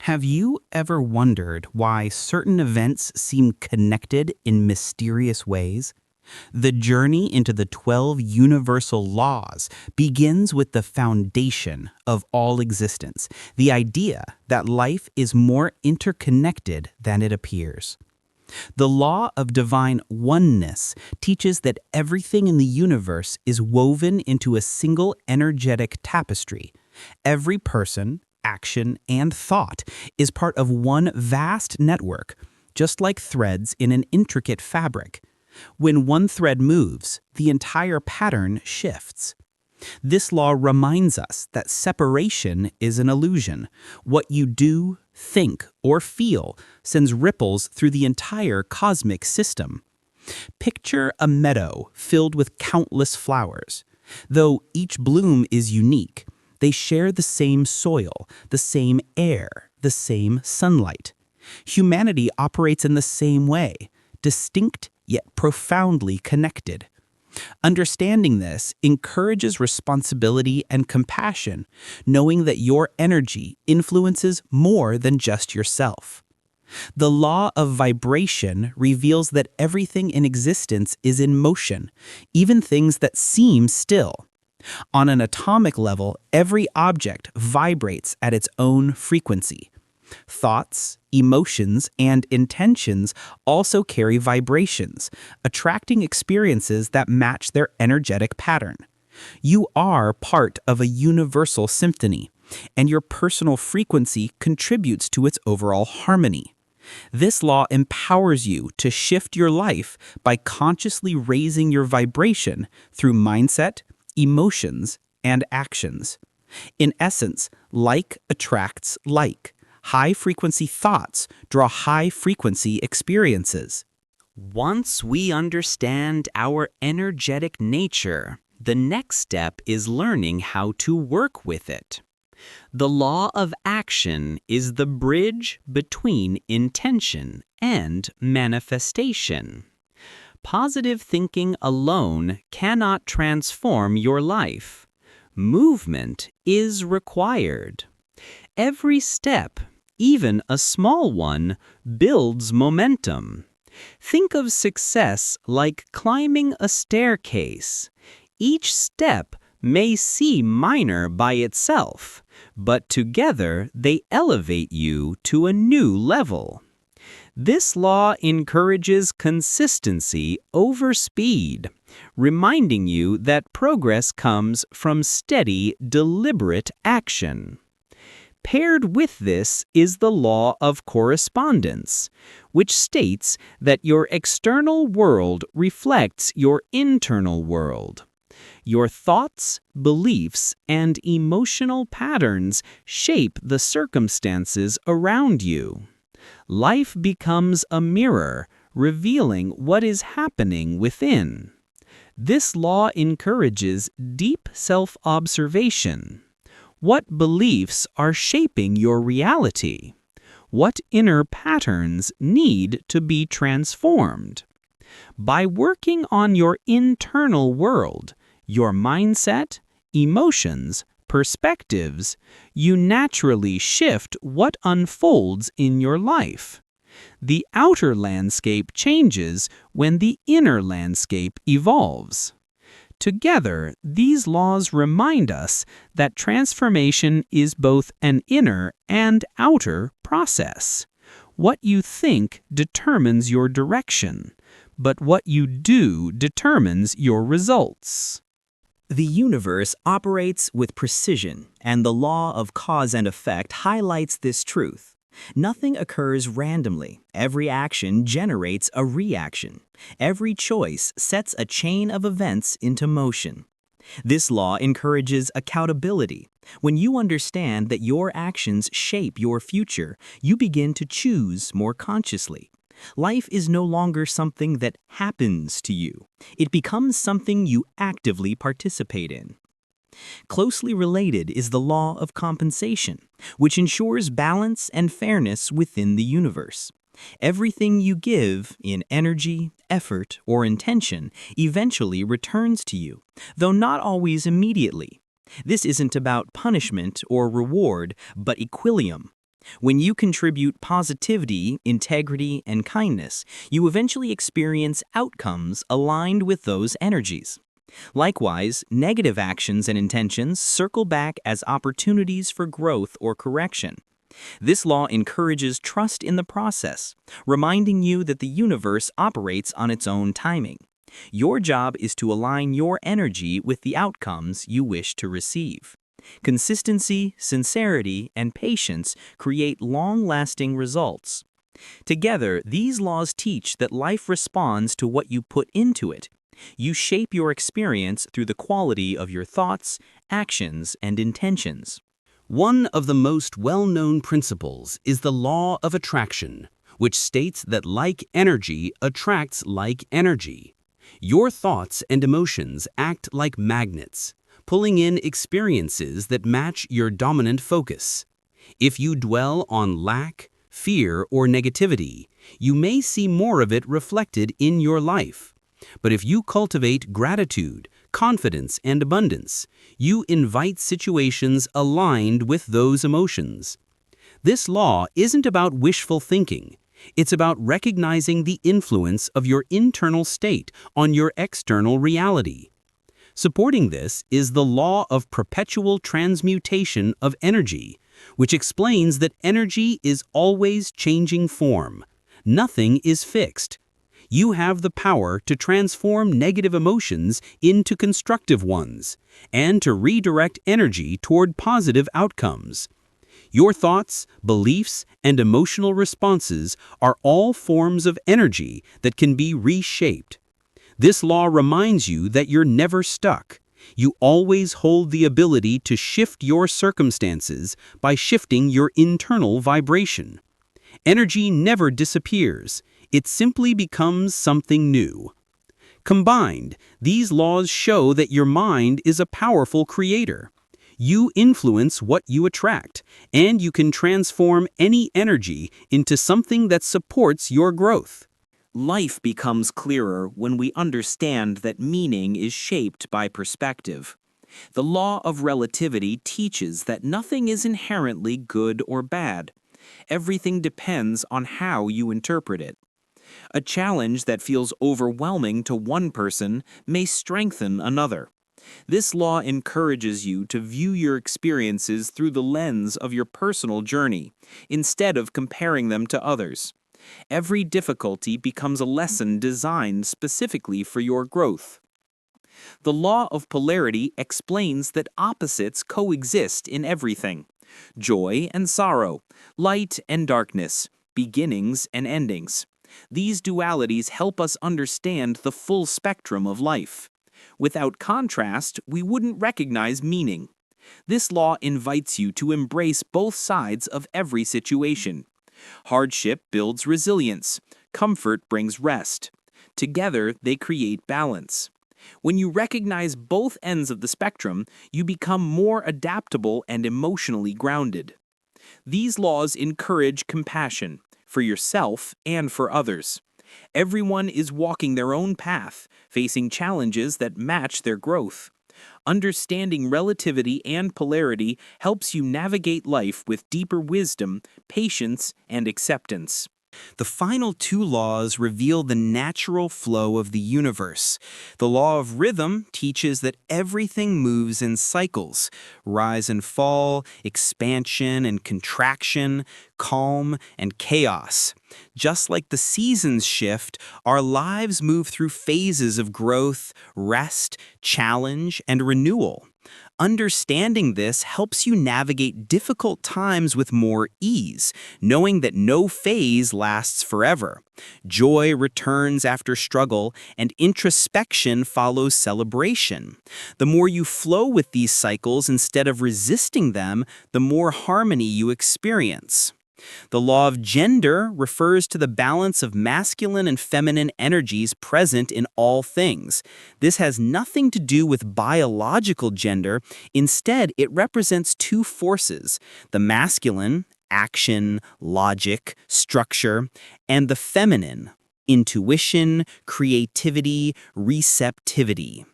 Have you ever wondered why certain events seem connected in mysterious ways? The journey into the 12 universal laws begins with the foundation of all existence, the idea that life is more interconnected than it appears. The law of divine oneness teaches that everything in the universe is woven into a single energetic tapestry. Every person, action, and thought is part of one vast network, just like threads in an intricate fabric. When one thread moves, the entire pattern shifts. This law reminds us that separation is an illusion. What you do, think, or feel sends ripples through the entire cosmic system. Picture a meadow filled with countless flowers. Though each bloom is unique, they share the same soil, the same air, the same sunlight. Humanity operates in the same way, distinct yet profoundly connected. Understanding this encourages responsibility and compassion, knowing that your energy influences more than just yourself. The law of vibration reveals that everything in existence is in motion, even things that seem still. On an atomic level, every object vibrates at its own frequency. Thoughts, emotions, and intentions also carry vibrations, attracting experiences that match their energetic pattern. You are part of a universal symphony, and your personal frequency contributes to its overall harmony. This law empowers you to shift your life by consciously raising your vibration through mindset, emotions, and actions. In essence, like attracts like. High-frequency thoughts draw high-frequency experiences. Once we understand our energetic nature, the next step is learning how to work with it. The law of action is the bridge between intention and manifestation. Positive thinking alone cannot transform your life. Movement is required. Every step, even a small one, builds momentum. Think of success like climbing a staircase. Each step may seem minor by itself, but together they elevate you to a new level. This law encourages consistency over speed, reminding you that progress comes from steady, deliberate action. Paired with this is the law of correspondence, which states that your external world reflects your internal world. Your thoughts, beliefs, and emotional patterns shape the circumstances around you. Life becomes a mirror, revealing what is happening within. This law encourages deep self-observation. What beliefs are shaping your reality? What inner patterns need to be transformed? By working on your internal world, your mindset, emotions, perspectives, you naturally shift what unfolds in your life. The outer landscape changes when the inner landscape evolves. Together, these laws remind us that transformation is both an inner and outer process. What you think determines your direction, but what you do determines your results. The universe operates with precision, and the law of cause and effect highlights this truth. Nothing occurs randomly. Every action generates a reaction. Every choice sets a chain of events into motion. This law encourages accountability. When you understand that your actions shape your future, you begin to choose more consciously. Life is no longer something that happens to you. It becomes something you actively participate in. Closely related is the law of compensation, which ensures balance and fairness within the universe. Everything you give in energy, effort, or intention eventually returns to you, though not always immediately. This isn't about punishment or reward, but equilibrium. When you contribute positivity, integrity, and kindness, you eventually experience outcomes aligned with those energies. Likewise, negative actions and intentions circle back as opportunities for growth or correction. This law encourages trust in the process, reminding you that the universe operates on its own timing. Your job is to align your energy with the outcomes you wish to receive. Consistency, sincerity, and patience create long-lasting results. Together, these laws teach that life responds to what you put into it. You shape your experience through the quality of your thoughts, actions, and intentions. One of the most well-known principles is the law of attraction, which states that like energy attracts like energy. Your thoughts and emotions act like magnets, pulling in experiences that match your dominant focus. If you dwell on lack, fear, or negativity, you may see more of it reflected in your life. But if you cultivate gratitude, confidence, and abundance, you invite situations aligned with those emotions. This law isn't about wishful thinking. It's about recognizing the influence of your internal state on your external reality. Supporting this is the law of perpetual transmutation of energy, which explains that energy is always changing form. Nothing is fixed. You have the power to transform negative emotions into constructive ones, and to redirect energy toward positive outcomes. Your thoughts, beliefs, and emotional responses are all forms of energy that can be reshaped. This law reminds you that you're never stuck. You always hold the ability to shift your circumstances by shifting your internal vibration. Energy never disappears. It simply becomes something new. Combined, these laws show that your mind is a powerful creator. You influence what you attract, and you can transform any energy into something that supports your growth. Life becomes clearer when we understand that meaning is shaped by perspective. The law of relativity teaches that nothing is inherently good or bad. Everything depends on how you interpret it. A challenge that feels overwhelming to one person may strengthen another. This law encourages you to view your experiences through the lens of your personal journey, instead of comparing them to others. Every difficulty becomes a lesson designed specifically for your growth. The law of polarity explains that opposites coexist in everything: joy and sorrow, light and darkness, beginnings and endings. These dualities help us understand the full spectrum of life. Without contrast, we wouldn't recognize meaning. This law invites you to embrace both sides of every situation. Hardship builds resilience. Comfort brings rest. Together, they create balance. When you recognize both ends of the spectrum, you become more adaptable and emotionally grounded. These laws encourage compassion for yourself and for others. Everyone is walking their own path, facing challenges that match their growth. Understanding relativity and polarity helps you navigate life with deeper wisdom, patience, and acceptance. The final two laws reveal the natural flow of the universe. The law of rhythm teaches that everything moves in cycles: rise and fall, expansion and contraction, calm and chaos. Just like the seasons shift, our lives move through phases of growth, rest, challenge, and renewal. Understanding this helps you navigate difficult times with more ease, knowing that no phase lasts forever. Joy returns after struggle, and introspection follows celebration. The more you flow with these cycles instead of resisting them, the more harmony you experience. The law of gender refers to the balance of masculine and feminine energies present in all things. This has nothing to do with biological gender. Instead, it represents two forces: the masculine, action, logic, structure, and the feminine, intuition, creativity, receptivity.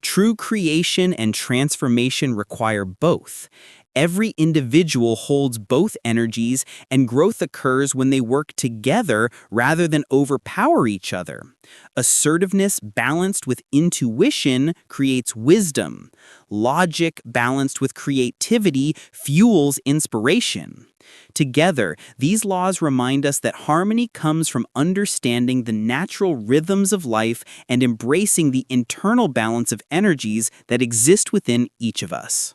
True creation and transformation require both. Every individual holds both energies, and growth occurs when they work together rather than overpower each other. Assertiveness balanced with intuition creates wisdom. Logic balanced with creativity fuels inspiration. Together, these laws remind us that harmony comes from understanding the natural rhythms of life and embracing the internal balance of energies that exist within each of us.